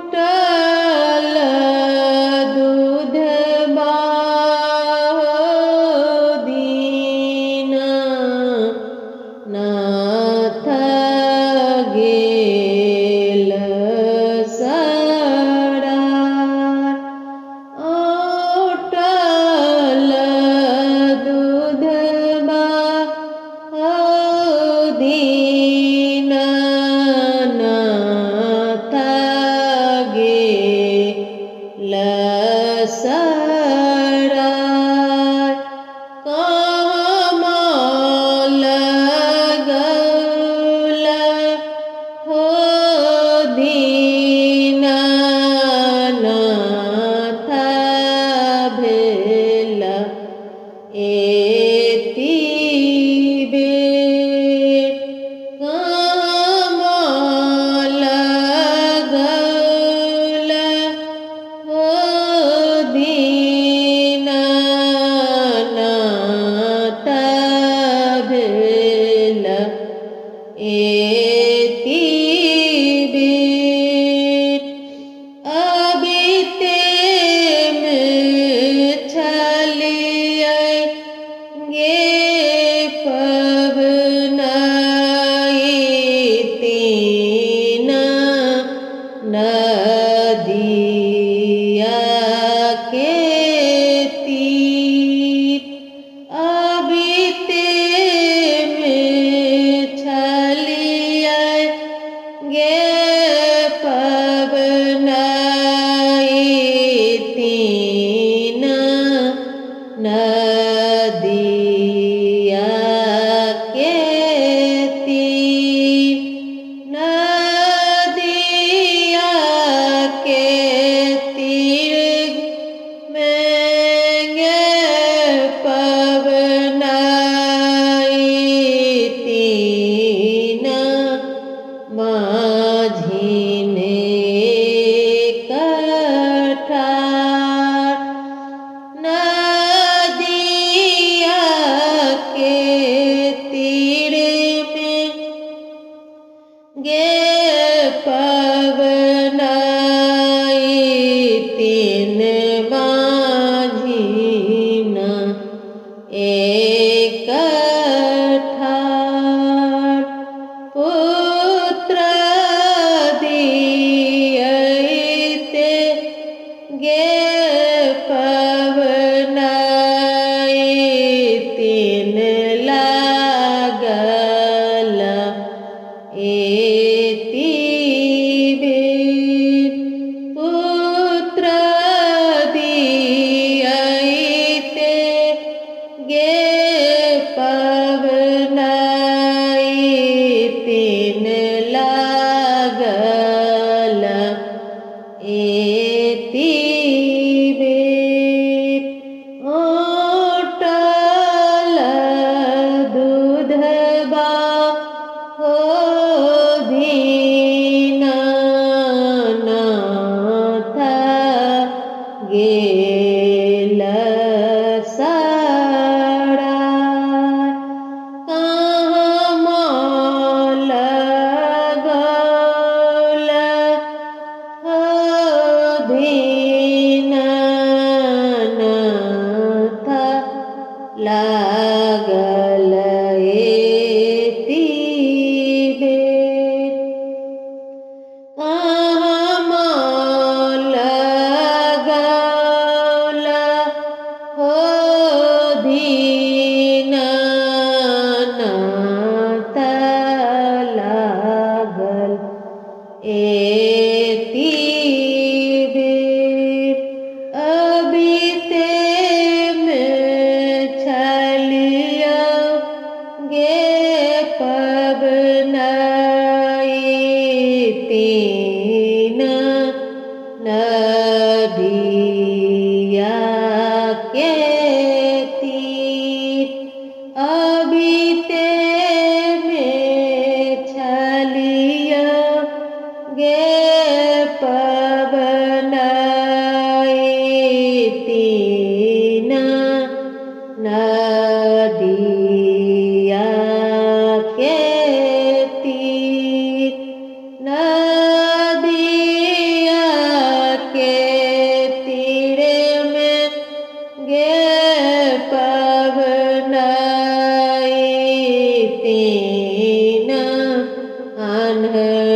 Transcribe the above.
ओटल दूधबा दीना नाथ गेल सरा ओटल दूधबा दीना नाथ गेल सरा कमल गौल हो दीनानाथ भेल एति बेर कमल गौल हो दीनानाथ भेल एति बेर अबिते में छलियै गे पवनैतिन नदिया के तीर अबिते में छलियै गे पवनैतिन नदिया के तीर नदिया के तीर में गे पवनैतिन माझिने कठार नदिया के तीर में गे पवनैतिन माझिना एक ठार पुत्र दियैते गे पवनैतिन लागल एति बेर पुत्र दियैते गे पवनैतिन लागल एति बेर ओटल दूधबा हो दीनानाथ गेल सरा कमल गौल हो दीनानाथ लागल एति बेर कमल गौल हो दीनानाथ लागल एति बेर अबिते में छलियै गे पवनैतिन नदिया के तीर अबिते में छलियै गे पवनैतिन नदिया के तीर આંધળો